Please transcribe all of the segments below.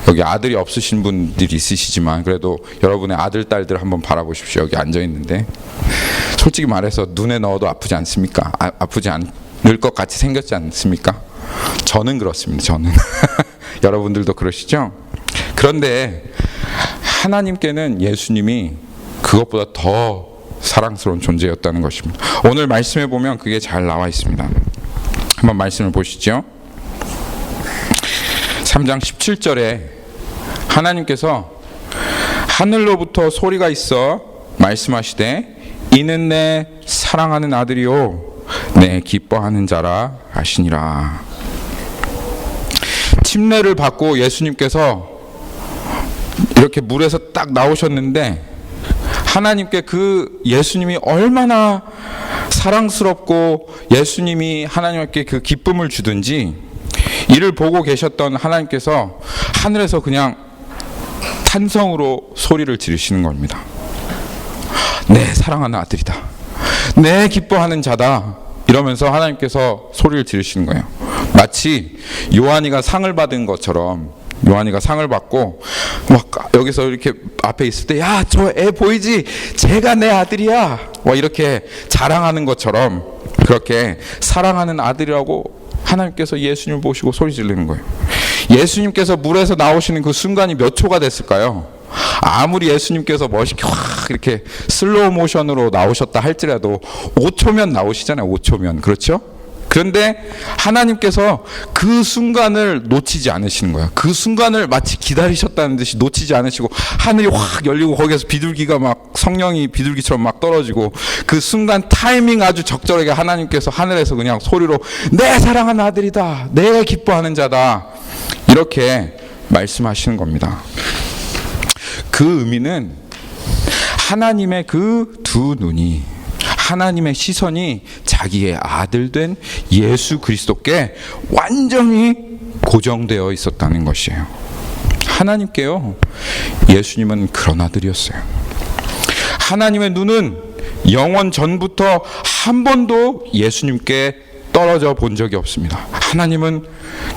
여기 아들이 없으신 분들이 있으시지만 그래도 여러분의 아들, 딸들 한번 바라보십시오. 여기 앉아있는데 솔직히 말해서 눈에 넣어도 아프지 않습니까? 아프지 않을 것 같이 생겼지 않습니까? 저는 그렇습니다. 저는 여러분들도 그러시죠? 그런데 하나님께는 예수님이 그것보다 더 사랑스러운 존재였다는 것입니다. 오늘 말씀에 보면 그게 잘 나와 있습니다. 한번 말씀을 보시죠. 3장 17절에 하나님께서 하늘로부터 소리가 있어 말씀하시되 이는 내 사랑하는 아들이요 내 기뻐하는 자라 하시니라. 침례를 받고 예수님께서 이렇게 물에서 딱 나오셨는데 하나님께 그 예수님이 얼마나 사랑스럽고 예수님이 하나님께 그 기쁨을 주든지 이를 보고 계셨던 하나님께서 하늘에서 그냥 탄성으로 소리를 지르시는 겁니다. 내 사랑하는 아들이다. 내 기뻐하는 자다. 이러면서 하나님께서 소리를 지르시는 거예요. 마치 요한이가 상을 받은 것처럼 요한이가 상을 받고 막 여기서 이렇게 앞에 있을 때 야, 저 애 보이지? 쟤가 내 아들이야. 막 이렇게 자랑하는 것처럼 그렇게 사랑하는 아들이라고 하나님께서 예수님을 보시고 소리 지르는 거예요. 예수님께서 물에서 나오시는 그 순간이 몇 초가 됐을까요? 아무리 예수님께서 멋있게 확 이렇게 슬로우 모션으로 나오셨다 할지라도 5초면 나오시잖아요. 5초면. 그렇죠? 그런데 하나님께서 그 순간을 놓치지 않으시는 거예요. 그 순간을 마치 기다리셨다는 듯이 놓치지 않으시고 하늘이 확 열리고 거기에서 비둘기가 막 성령이 비둘기처럼 막 떨어지고 그 순간 타이밍 아주 적절하게 하나님께서 하늘에서 그냥 소리로 내 사랑하는 아들이다. 내가 기뻐하는 자다. 이렇게 말씀하시는 겁니다. 그 의미는 하나님의 그 두 눈이 하나님의 시선이 자기의 아들 된 예수 그리스도께 완전히 고정되어 있었다는 것이에요. 하나님께요, 예수님은 그런 아들이었어요. 하나님의 눈은 영원 전부터 한 번도 예수님께 떨어져 본 적이 없습니다. 하나님은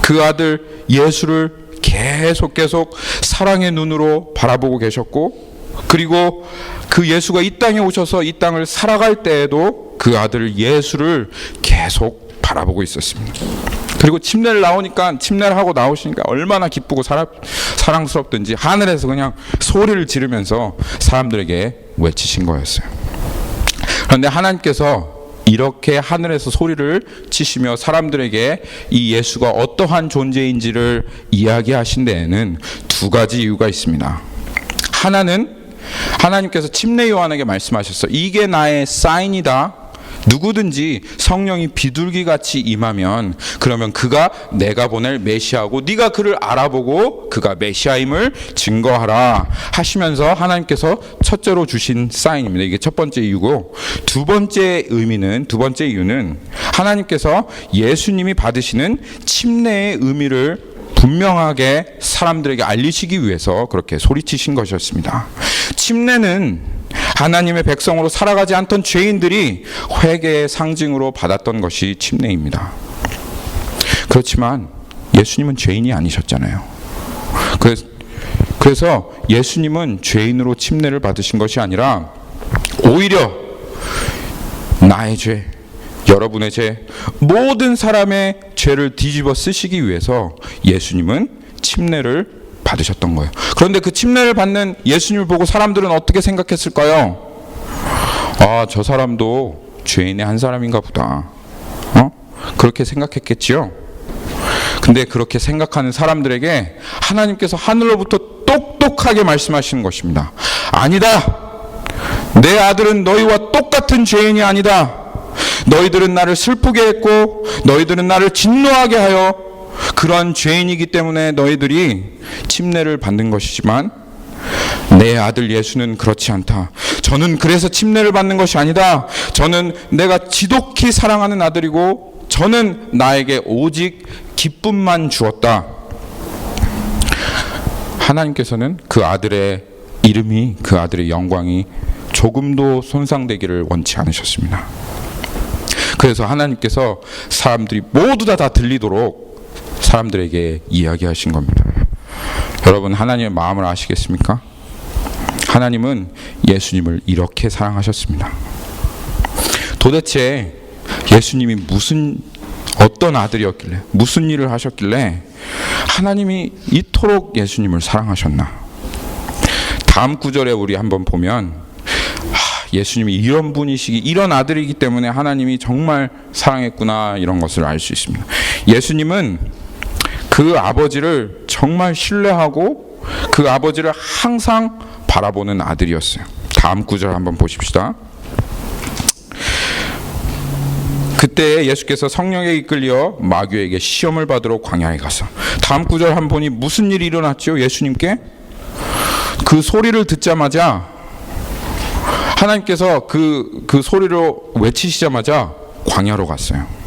그 아들 예수를 계속 사랑의 눈으로 바라보고 계셨고, 그리고 그 예수가 이 땅에 오셔서 이 땅을 살아갈 때에도 그 아들 예수를 계속 바라보고 있었습니다. 그리고 침례를 하고 나오시니까 얼마나 기쁘고 사랑스럽든지 하늘에서 그냥 소리를 지르면서 사람들에게 외치신 거였어요. 그런데 하나님께서 이렇게 하늘에서 소리를 치시며 사람들에게 이 예수가 어떠한 존재인지를 이야기하신 데에는 두 가지 이유가 있습니다. 하나는 하나님께서 침례 요한에게 말씀하셨어요. 이게 나의 사인이다. 누구든지 성령이 비둘기같이 임하면 그러면 그가 내가 보낼 메시아고 네가 그를 알아보고 그가 메시아임을 증거하라 하시면서 하나님께서 첫째로 주신 사인입니다. 이게 첫 번째 이유고, 두 번째 이유는 하나님께서 예수님이 받으시는 침례의 의미를 분명하게 사람들에게 알리시기 위해서 그렇게 소리치신 것이었습니다. 침례는 하나님의 백성으로 살아가지 않던 죄인들이 회개의 상징으로 받았던 것이 침례입니다. 그렇지만 예수님은 죄인이 아니셨잖아요. 그래서 예수님은 죄인으로 침례를 받으신 것이 아니라 오히려 나의 죄, 여러분의 죄, 모든 사람의 죄를 뒤집어 쓰시기 위해서 예수님은 침례를 받으셨던 거예요. 그런데 그 침례를 받는 예수님을 보고 사람들은 어떻게 생각했을까요? 아, 저 사람도 죄인의 한 사람인가 보다. 그렇게 생각했겠지요. 근데 그렇게 생각하는 사람들에게 하나님께서 하늘로부터 똑똑하게 말씀하시는 것입니다. 아니다. 내 아들은 너희와 똑같은 죄인이 아니다. 너희들은 나를 슬프게 했고 너희들은 나를 진노하게 하여 그러한 죄인이기 때문에 너희들이 침례를 받는 것이지만 내 아들 예수는 그렇지 않다. 저는 그래서 침례를 받는 것이 아니다. 저는 내가 지독히 사랑하는 아들이고 저는 나에게 오직 기쁨만 주었다. 하나님께서는 그 아들의 이름이, 그 아들의 영광이 조금도 손상되기를 원치 않으셨습니다. 그래서 하나님께서 사람들이 모두 다 들리도록 사람들에게 이야기하신 겁니다. 여러분, 하나님의 마음을 아시겠습니까? 하나님은 예수님을 이렇게 사랑하셨습니다. 도대체 예수님이 어떤 아들이었길래, 무슨 일을 하셨길래 하나님이 이토록 예수님을 사랑하셨나? 다음 구절에 우리 한번 보면 예수님이 이런 분이시기, 이런 아들이기 때문에 하나님이 정말 사랑했구나, 이런 것을 알 수 있습니다. 예수님은 그 아버지를 정말 신뢰하고 그 아버지를 항상 바라보는 아들이었어요. 다음 구절 한번 보십시다. 그때 예수께서 성령에 이끌려 마귀에게 시험을 받으러 광야에 가서, 다음 구절 한번 보니 무슨 일이 일어났죠? 예수님께 그 소리를 듣자마자, 하나님께서 그 소리로 외치시자마자 광야로 갔어요.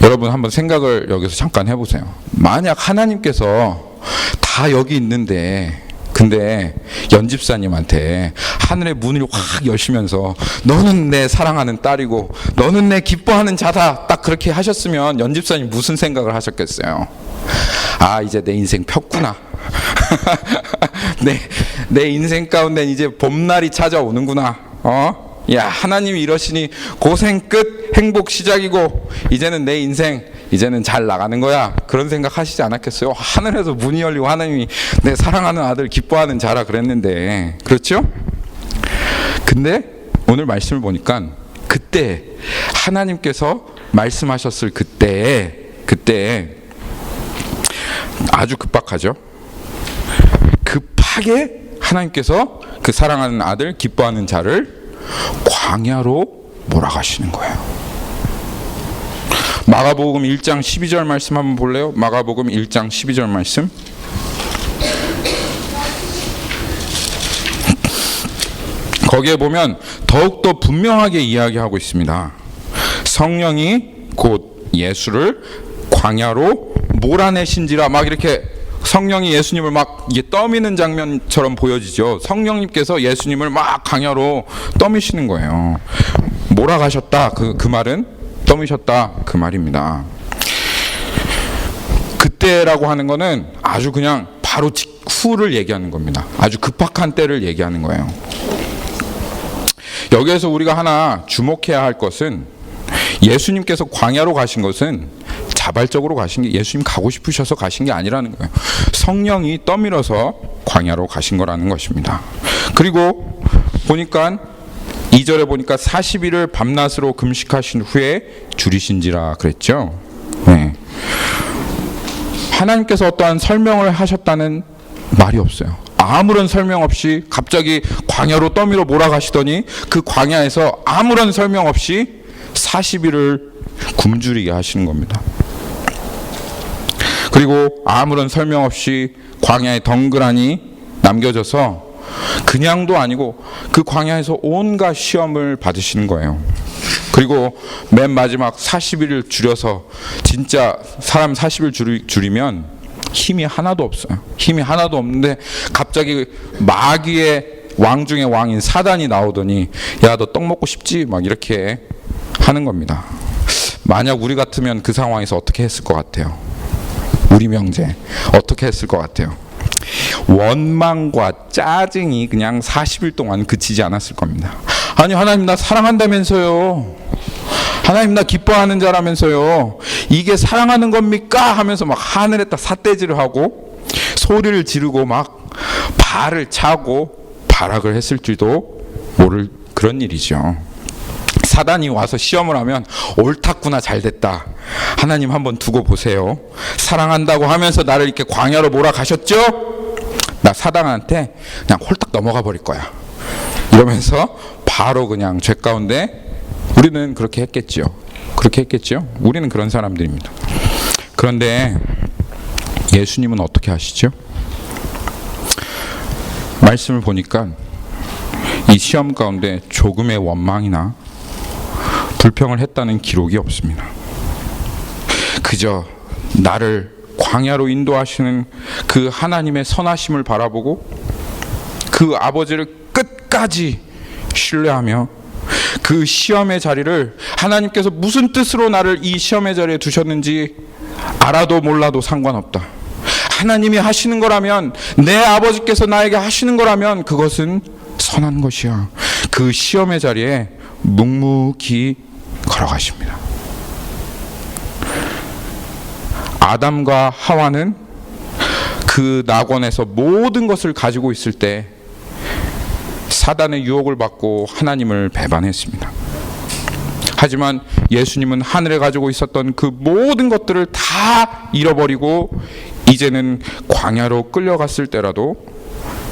여러분, 한번 생각을 여기서 잠깐 해보세요. 만약 하나님께서 다 여기 있는데, 근데 연집사님한테 하늘의 문을 확 여시면서 너는 내 사랑하는 딸이고 너는 내 기뻐하는 자다, 딱 그렇게 하셨으면 연집사님 무슨 생각을 하셨겠어요? 아, 이제 내 인생 폈구나. 내 인생 가운데 이제 봄날이 찾아오는구나. 야, 하나님이 이러시니 고생 끝, 행복 시작이고 이제는 내 인생 이제는 잘 나가는 거야. 그런 생각 하시지 않았겠어요? 하늘에서 문이 열리고 하나님이 내 사랑하는 아들 기뻐하는 자라 그랬는데, 그렇죠? 근데 오늘 말씀을 보니까 그때 하나님께서 말씀하셨을 그때 아주 급박하죠. 급하게 하나님께서 그 사랑하는 아들 기뻐하는 자를 광야로 몰아가시는 거예요. 마가복음 1장 12절 말씀 한번 볼래요? 마가복음 1장 12절 말씀. 거기에 보면 더욱더 분명하게 이야기하고 있습니다. 성령이 곧 예수를 광야로 몰아내신지라, 막 이렇게 성령이 예수님을 막 이게 떠미는 장면처럼 보여지죠. 성령님께서 예수님을 막 광야로 떠미시는 거예요. 몰아가셨다, 그 말은 떠미셨다, 그 말입니다. 그때라고 하는 거는 아주 그냥 바로 직후를 얘기하는 겁니다. 아주 급박한 때를 얘기하는 거예요. 여기에서 우리가 하나 주목해야 할 것은, 예수님께서 광야로 가신 것은 자발적으로 가신 게, 예수님 가고 싶으셔서 가신 게 아니라는 거예요. 성령이 떠밀어서 광야로 가신 거라는 것입니다. 그리고 보니까 2절에 보니까 40일을 밤낮으로 금식하신 후에 줄이신지라 그랬죠. 네. 하나님께서 어떠한 설명을 하셨다는 말이 없어요. 아무런 설명 없이 갑자기 광야로 떠밀어 몰아가시더니 그 광야에서 아무런 설명 없이 40일을 굶주리게 하시는 겁니다. 그리고 아무런 설명 없이 광야에 덩그러니 남겨져서 그냥도 아니고 그 광야에서 온갖 시험을 받으시는 거예요. 그리고 맨 마지막 40일을 줄여서, 진짜 사람 40일 줄이면 힘이 하나도 없어요. 힘이 하나도 없는데 갑자기 마귀의 왕 중의 왕인 사단이 나오더니 야, 너 떡 먹고 싶지? 막 이렇게 하는 겁니다. 만약 우리 같으면 그 상황에서 어떻게 했을 것 같아요? 우리 명제 어떻게 했을 것 같아요? 원망과 짜증이 그냥 40일 동안 그치지 않았을 겁니다. 아니, 하나님 나 사랑한다면서요. 하나님 나 기뻐하는 자라면서요. 이게 사랑하는 겁니까? 하면서 막 하늘에 딱 삿대질을 하고 소리를 지르고 막 발을 차고 발악을 했을지도 모를 그런 일이죠. 사단이 와서 시험을 하면 옳았구나, 잘됐다, 하나님 한번 두고 보세요, 사랑한다고 하면서 나를 이렇게 광야로 몰아가셨죠? 나 사단한테 그냥 홀딱 넘어가 버릴 거야, 이러면서 바로 그냥 죄 가운데, 우리는 그렇게 했겠죠. 우리는 그런 사람들입니다. 그런데 예수님은 어떻게 하시죠? 말씀을 보니까 이 시험 가운데 조금의 원망이나 불평을 했다는 기록이 없습니다. 그저 나를 광야로 인도하시는 그 하나님의 선하심을 바라보고 그 아버지를 끝까지 신뢰하며 그 시험의 자리를, 하나님께서 무슨 뜻으로 나를 이 시험의 자리에 두셨는지 알아도 몰라도 상관없다, 하나님이 하시는 거라면, 내 아버지께서 나에게 하시는 거라면 그것은 선한 것이야. 그 시험의 자리에 묵묵히 걸어가십니다. 아담과 하와는 그 낙원에서 모든 것을 가지고 있을 때 사단의 유혹을 받고 하나님을 배반했습니다. 하지만 예수님은 하늘에 가지고 있었던 그 모든 것들을 다 잃어버리고 이제는 광야로 끌려갔을 때라도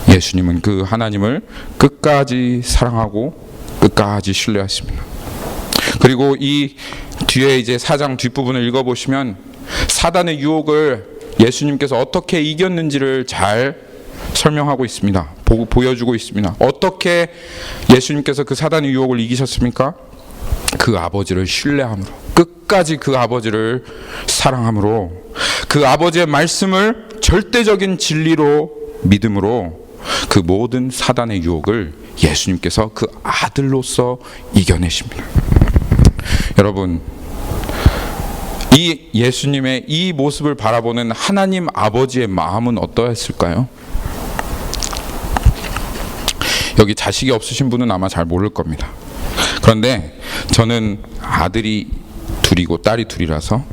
예수님은 그 하나님을 끝까지 사랑하고 끝까지 신뢰했습니다. 그리고 이 뒤에 이제 4장 뒷부분을 읽어보시면 사단의 유혹을 예수님께서 어떻게 이겼는지를 잘 설명하고 있습니다. 보여주고 있습니다. 어떻게 예수님께서 그 사단의 유혹을 이기셨습니까? 그 아버지를 신뢰함으로, 끝까지 그 아버지를 사랑함으로, 그 아버지의 말씀을 절대적인 진리로 믿음으로 그 모든 사단의 유혹을 예수님께서 그 아들로서 이겨내십니다. 여러분, 이 예수님의 이 모습을 바라보는 하나님 아버지의 마음은 어떠했을까요? 여기 자식이 없으신 분은 아마 잘 모를 겁니다. 그런데 저는 아들이 둘이고 딸이 둘이라서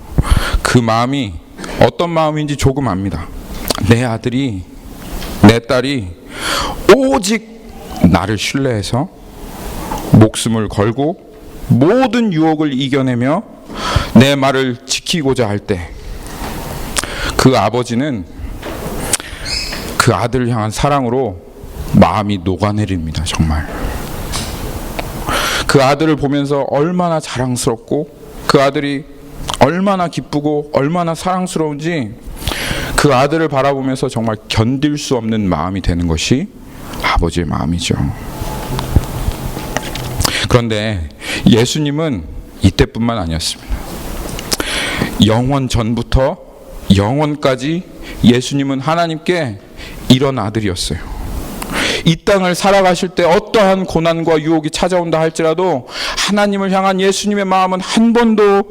그 마음이 어떤 마음인지 조금 압니다. 내 아들이, 내 딸이 오직 나를 신뢰해서 목숨을 걸고 모든 유혹을 이겨내며 내 말을 지키고자 할 때 그 아버지는 그 아들을 향한 사랑으로 마음이 녹아내립니다. 정말 그 아들을 보면서 얼마나 자랑스럽고 그 아들이 얼마나 기쁘고 얼마나 사랑스러운지 그 아들을 바라보면서 정말 견딜 수 없는 마음이 되는 것이 아버지의 마음이죠. 그런데 예수님은 이때뿐만 아니었습니다. 영원 전부터 영원까지 예수님은 하나님께 이런 아들이었어요. 이 땅을 살아가실 때 어떠한 고난과 유혹이 찾아온다 할지라도 하나님을 향한 예수님의 마음은 한 번도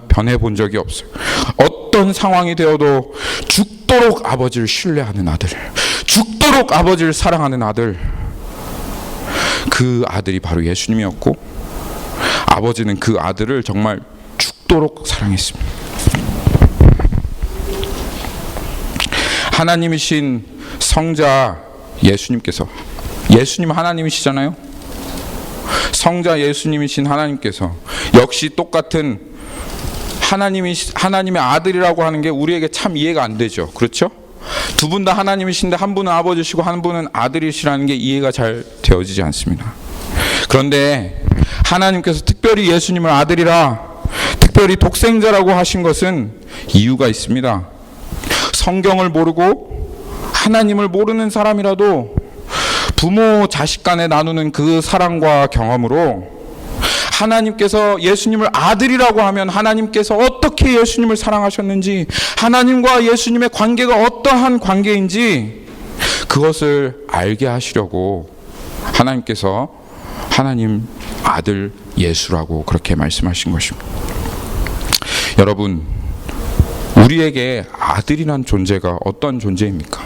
변해 본 적이 없어요. 어떤 상황이 되어도 죽도록 아버지를 신뢰하는 아들, 죽도록 아버지를 사랑하는 아들, 그 아들이 바로 예수님이었고 아버지는 그 아들을 정말 죽도록 사랑했습니다. 하나님이신 성자 예수님께서, 예수님 하나님이시잖아요. 성자 예수님이신 하나님께서 역시 똑같은 하나님의 아들이라고 하는 게 우리에게 참 이해가 안 되죠. 그렇죠? 두 분 다 하나님이신데 한 분은 아버지시고 한 분은 아들이시라는 게 이해가 잘 되어지지 않습니다. 그런데 하나님께서 특별히 예수님을 아들이라, 특별히 독생자라고 하신 것은 이유가 있습니다. 성경을 모르고 하나님을 모르는 사람이라도 부모 자식 간에 나누는 그 사랑과 경험으로 하나님께서 예수님을 아들이라고 하면 하나님께서 어떻게 예수님을 사랑하셨는지, 하나님과 예수님의 관계가 어떠한 관계인지 그것을 알게 하시려고 하나님께서 하나님 아들 예수라고 그렇게 말씀하신 것입니다. 여러분, 우리에게 아들이란 존재가 어떤 존재입니까?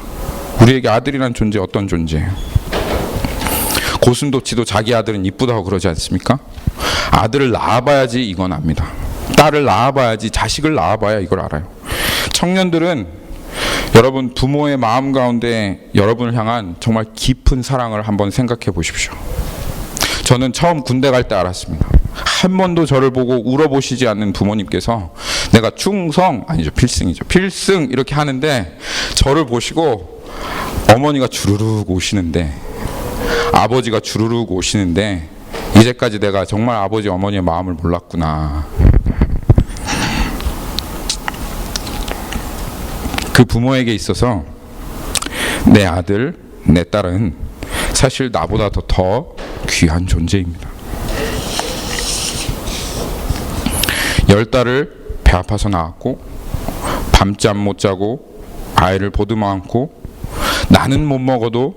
우리에게 아들이란 존재 어떤 존재예요? 고슴도치도 자기 아들은 이쁘다고 그러지 않습니까? 아들을 낳아봐야지 이건 압니다. 딸을 낳아봐야지, 자식을 낳아봐야 이걸 알아요. 청년들은 여러분 부모의 마음 가운데 여러분을 향한 정말 깊은 사랑을 한번 생각해 보십시오. 저는 처음 군대 갈 때 알았습니다. 한 번도 저를 보고 울어보시지 않는 부모님께서 내가 충성, 아니죠, 필승이죠, 필승 이렇게 하는데 저를 보시고 어머니가 주르륵 오시는데, 아버지가 주르륵 오시는데 이제까지 내가 정말 아버지 어머니의 마음을 몰랐구나. 그 부모에게 있어서 내 아들, 내 딸은 사실 나보다 더 귀한 존재입니다. 10달을 배 아파서 낳았고 밤잠 못 자고 아이를 보듬어 안고 나는 못 먹어도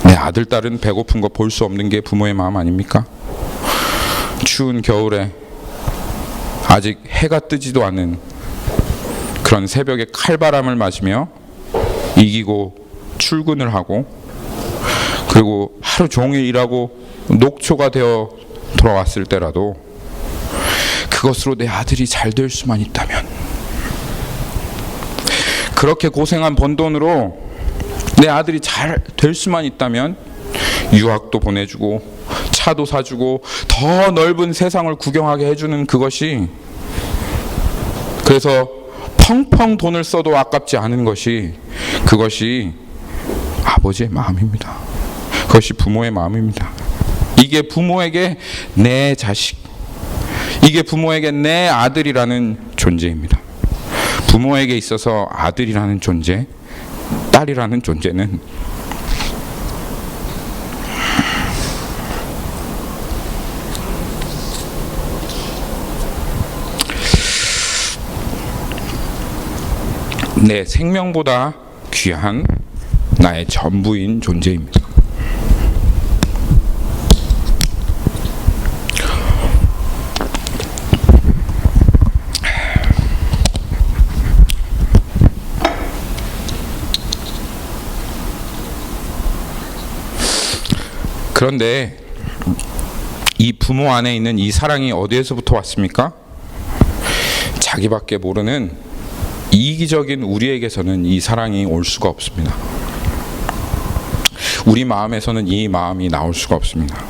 내 아들, 딸은 배고픈 거 볼 수 없는 게 부모의 마음 아닙니까? 추운 겨울에 아직 해가 뜨지도 않은 그런 새벽에 칼바람을 맞으며 이기고 출근을 하고, 그리고 하루 종일 일하고 녹초가 되어 돌아왔을 때라도 그것으로 내 아들이 잘 될 수만 있다면, 그렇게 고생한 번 돈으로 내 아들이 잘 될 수만 있다면 유학도 보내주고 차도 사주고 더 넓은 세상을 구경하게 해주는 그것이, 그래서 펑펑 돈을 써도 아깝지 않은 것이, 그것이 아버지의 마음입니다. 그것이 부모의 마음입니다. 이게 부모에게 내 자식, 이게 부모에게 내 아들이라는 존재입니다. 부모에게 있어서 아들이라는 존재, 딸이라는 존재는 내 생명보다 귀한 나의 전부인 존재입니다. 그런데 이 부모 안에 있는 이 사랑이 어디에서부터 왔습니까? 자기밖에 모르는 이기적인 우리에게서는 이 사랑이 올 수가 없습니다. 우리 마음에서는 이 마음이 나올 수가 없습니다.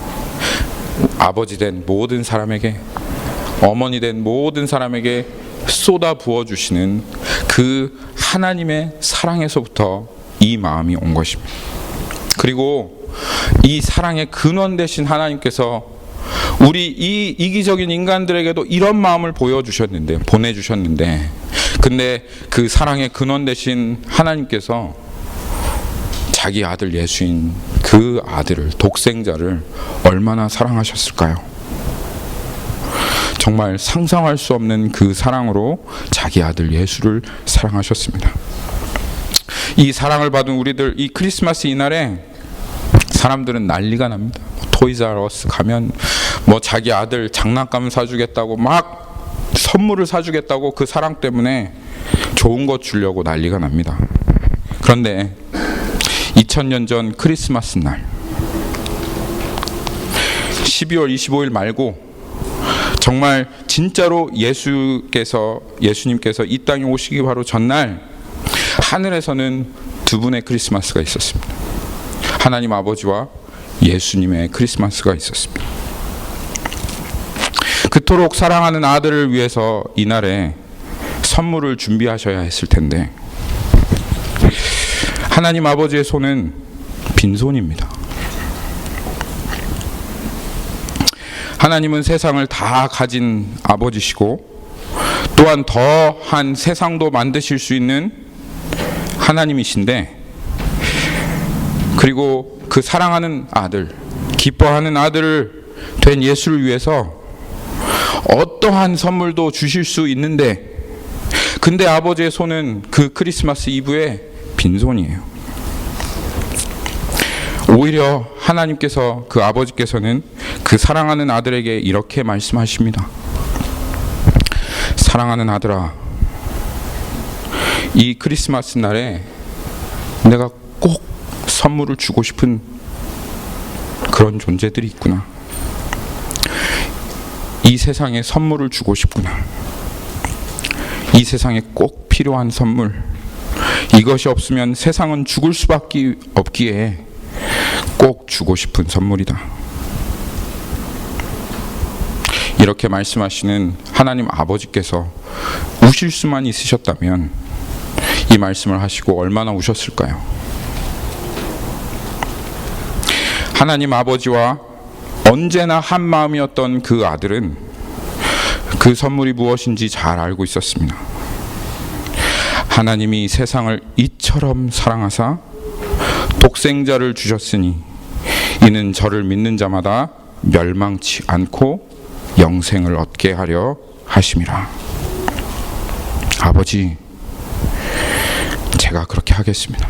아버지 된 모든 사람에게, 어머니 된 모든 사람에게 쏟아 부어주시는 그 하나님의 사랑에서부터 이 마음이 온 것입니다. 그리고 이 사랑의 근원 되신 하나님께서 우리 이 이기적인 인간들에게도 이런 마음을 보내주셨는데, 근데 그 사랑의 근원 되신 하나님께서 자기 아들 예수인 그 아들을, 독생자를 얼마나 사랑하셨을까요? 정말 상상할 수 없는 그 사랑으로 자기 아들 예수를 사랑하셨습니다. 이 사랑을 받은 우리들, 이 크리스마스 이날에 사람들은 난리가 납니다. 토이자러스 가면 자기 아들 장난감 사주겠다고 막 선물을 사주겠다고 그 사랑 때문에 좋은 것 주려고 난리가 납니다. 그런데 2000년 전 크리스마스 날 12월 25일 말고 정말 진짜로 예수님께서 이 땅에 오시기 바로 전날 하늘에서는 두 분의 크리스마스가 있었습니다. 하나님 아버지와 예수님의 크리스마스가 있었습니다. 그토록 사랑하는 아들을 위해서 이날에 선물을 준비하셔야 했을 텐데 하나님 아버지의 손은 빈손입니다. 하나님은 세상을 다 가진 아버지시고 또한 더한 세상도 만드실 수 있는 하나님이신데, 그리고 그 사랑하는 아들, 기뻐하는 아들을 된 예수를 위해서 어떠한 선물도 주실 수 있는데, 근데 아버지의 손은 그 크리스마스 이브에 빈손이에요. 오히려 하나님께서, 그 아버지께서는 그 사랑하는 아들에게 이렇게 말씀하십니다. 사랑하는 아들아, 이 크리스마스 날에 내가 꼭 선물을 주고 싶은 그런 존재들이 있구나. 이 세상에 선물을 주고 싶구나. 이 세상에 꼭 필요한 선물, 이것이 없으면 세상은 죽을 수밖에 없기에 꼭 주고 싶은 선물이다. 이렇게 말씀하시는 하나님 아버지께서 우실 수만 있으셨다면 이 말씀을 하시고 얼마나 우셨을까요? 하나님 아버지와 언제나 한 마음이었던 그 아들은 그 선물이 무엇인지 잘 알고 있었습니다. 하나님이 세상을 이처럼 사랑하사 독생자를 주셨으니 이는 저를 믿는 자마다 멸망치 않고 영생을 얻게 하려 하심이라. 아버지, 제가 그렇게 하겠습니다.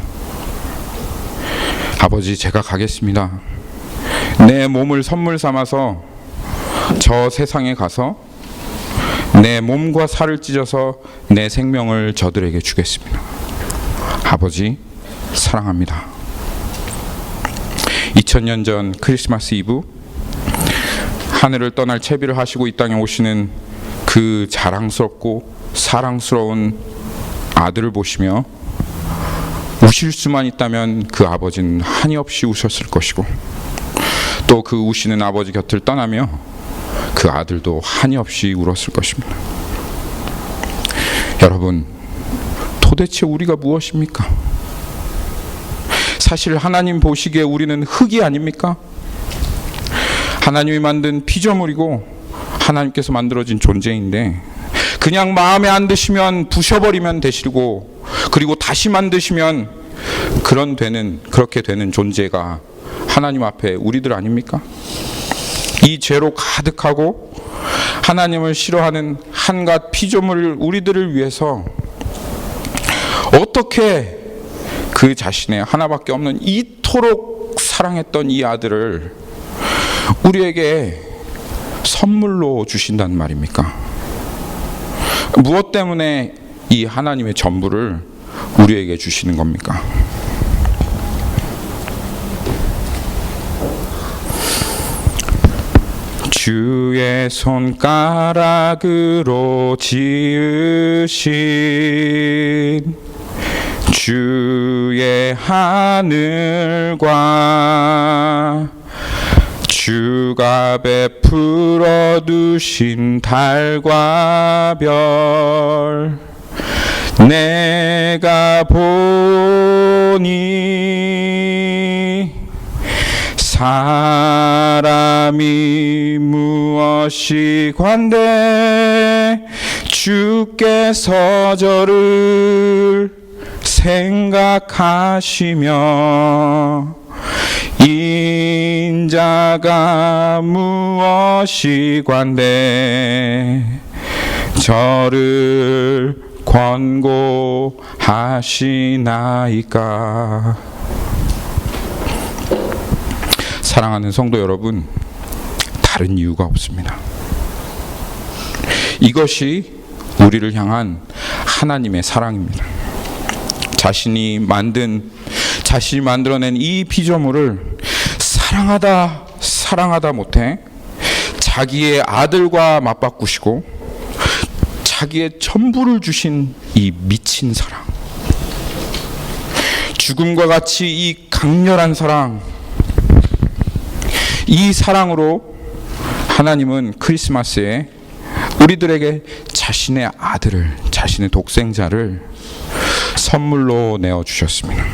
아버지, 제가 가겠습니다. 내 몸을 선물 삼아서 저 세상에 가서 내 몸과 살을 찢어서 내 생명을 저들에게 주겠습니다. 아버지 사랑합니다. 2000년 전 크리스마스 이브 하늘을 떠날 채비를 하시고 이 땅에 오시는 그 자랑스럽고 사랑스러운 아들을 보시며 우실 수만 있다면 그 아버지는 한이 없이 우셨을 것이고, 또 그 우시는 아버지 곁을 떠나며 그 아들도 한이 없이 울었을 것입니다. 여러분, 도대체 우리가 무엇입니까? 사실 하나님 보시기에 우리는 흙이 아닙니까? 하나님이 만든 피조물이고 하나님께서 만들어진 존재인데, 그냥 마음에 안 드시면 부셔버리면 되시고, 그리고 다시 만드시면 그렇게 되는 존재가 하나님 앞에 우리들 아닙니까? 이 죄로 가득하고 하나님을 싫어하는 한갓 피조물 우리들을 위해서 어떻게 그 자신의 하나밖에 없는 이토록 사랑했던 이 아들을 우리에게 선물로 주신단 말입니까? 무엇 때문에 이 하나님의 전부를 우리에게 주시는 겁니까? 주의 손가락으로 지으신 주의 하늘과 주가 베풀어 두신 달과 별, 내가 보니 사람이 무엇이 관대 주께서 저를 생각하시며 인자가 무엇이 관대 저를 권고하시나이까. 사랑하는 성도 여러분, 다른 이유가 없습니다. 이것이 우리를 향한 하나님의 사랑입니다. 자신이 만들어낸 이 피조물을 사랑하다 못해 자기의 아들과 맞바꾸시고 자기의 전부를 주신 이 미친 사랑, 죽음과 같이 이 강렬한 사랑, 이 사랑으로 하나님은 크리스마스에 우리들에게 자신의 아들을, 자신의 독생자를 선물로 내어주셨습니다.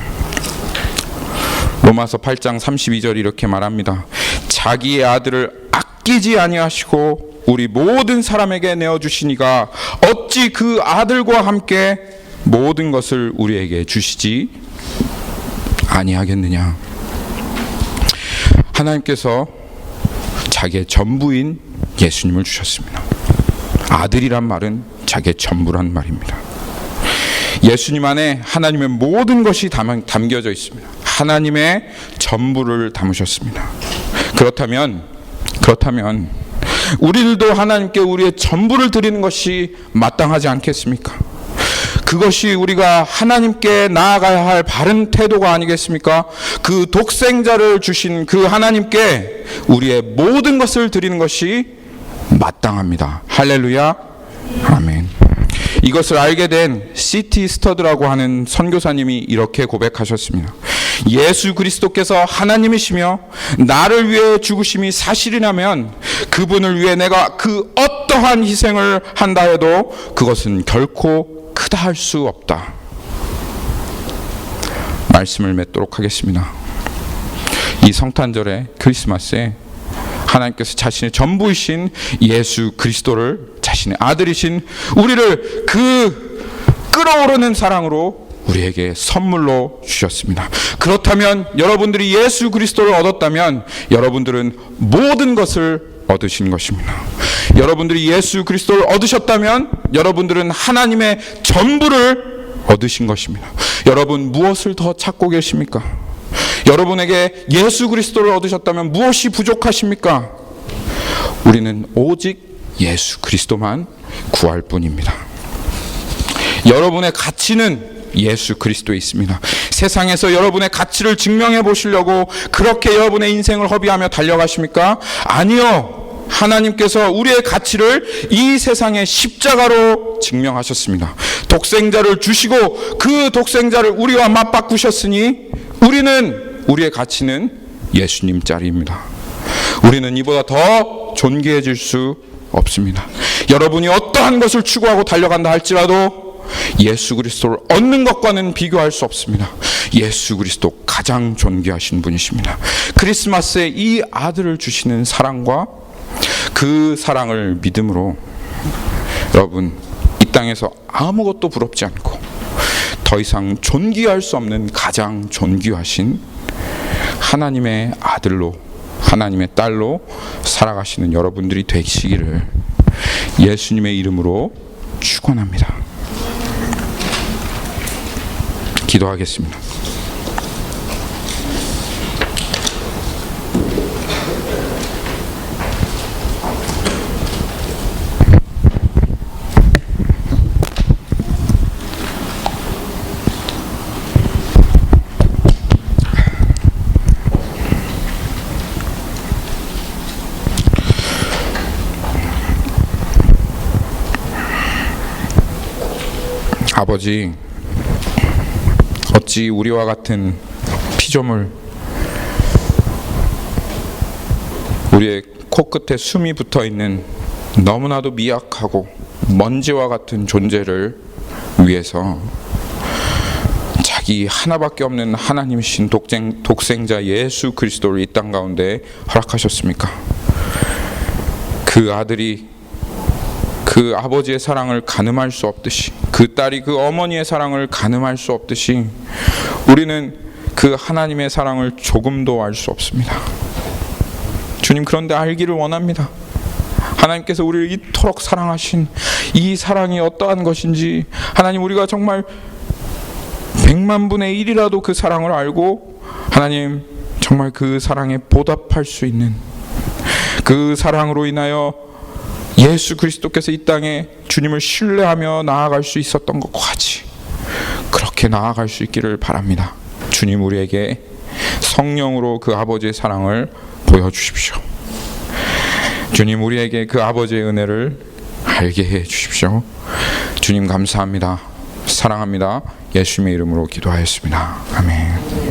로마서 8장 32절 이렇게 말합니다. 자기의 아들을 아끼지 아니하시고 우리 모든 사람에게 내어주시니가 어찌 그 아들과 함께 모든 것을 우리에게 주시지 아니하겠느냐. 하나님께서 자기의 전부인 예수님을 주셨습니다. 아들이란 말은 자기의 전부란 말입니다. 예수님 안에 하나님의 모든 것이 담겨져 있습니다. 하나님의 전부를 담으셨습니다. 그렇다면 우리들도 하나님께 우리의 전부를 드리는 것이 마땅하지 않겠습니까? 그것이 우리가 하나님께 나아가야 할 바른 태도가 아니겠습니까? 그 독생자를 주신 그 하나님께 우리의 모든 것을 드리는 것이 마땅합니다. 할렐루야, 아멘. 이것을 알게 된 C.T. 스터드라고 하는 선교사님이 이렇게 고백하셨습니다. 예수 그리스도께서 하나님이시며 나를 위해 죽으심이 사실이라면 그분을 위해 내가 그 어떠한 희생을 한다 해도 그것은 결코 크다 할 수 없다. 말씀을 맺도록 하겠습니다. 이 성탄절에 크리스마스에 하나님께서 자신의 전부이신 예수 그리스도를 자신의 아들이신 우리를 그 끓어오르는 사랑으로 우리에게 선물로 주셨습니다. 그렇다면 여러분들이 예수 그리스도를 얻었다면 여러분들은 모든 것을 얻으신 것입니다. 여러분들이 예수 그리스도를 얻으셨다면 여러분들은 하나님의 전부를 얻으신 것입니다. 여러분 무엇을 더 찾고 계십니까? 여러분에게 예수 그리스도를 얻으셨다면 무엇이 부족하십니까? 우리는 오직 예수 그리스도만 구할 뿐입니다. 여러분의 가치는 예수 그리스도에 있습니다. 세상에서 여러분의 가치를 증명해 보시려고 그렇게 여러분의 인생을 허비하며 달려가십니까? 아니요. 하나님께서 우리의 가치를 이 세상의 십자가로 증명하셨습니다. 독생자를 주시고 그 독생자를 우리와 맞바꾸셨으니 우리의 가치는 예수님 자리입니다. 우리는 이보다 더 존귀해질 수 없습니다. 여러분이 어떠한 것을 추구하고 달려간다 할지라도 예수 그리스도를 얻는 것과는 비교할 수 없습니다. 예수 그리스도 가장 존귀하신 분이십니다. 크리스마스에 이 아들을 주시는 사랑과 그 사랑을 믿음으로 여러분 이 땅에서 아무것도 부럽지 않고 더 이상 존귀할 수 없는 가장 존귀하신 하나님의 아들로 하나님의 딸로 살아가시는 여러분들이 되시기를 예수님의 이름으로 축원합니다. 기도하겠습니다. 아버지, 어찌 우리와 같은 피조물, 우리의 코끝에 숨이 붙어있는 너무나도 미약하고 먼지와 같은 존재를 위해서 자기 하나밖에 없는 하나님이신 독생자 예수 그리스도를 이 땅 가운데 허락하셨습니까? 그 아들이 그 아버지의 사랑을 가늠할 수 없듯이, 그 딸이 그 어머니의 사랑을 가늠할 수 없듯이 우리는 그 하나님의 사랑을 조금도 알 수 없습니다. 주님, 그런데 알기를 원합니다. 하나님께서 우리를 이토록 사랑하신 이 사랑이 어떠한 것인지, 하나님, 우리가 정말 100만 분의 1이라도 그 사랑을 알고 하나님 정말 그 사랑에 보답할 수 있는, 그 사랑으로 인하여 예수 그리스도께서 이 땅에 주님을 신뢰하며 나아갈 수 있었던 것과 같이 그렇게 나아갈 수 있기를 바랍니다. 주님, 우리에게 성령으로 그 아버지의 사랑을 보여주십시오. 주님, 우리에게 그 아버지의 은혜를 알게 해 주십시오. 주님, 감사합니다. 사랑합니다. 예수님의 이름으로 기도하였습니다. 아멘.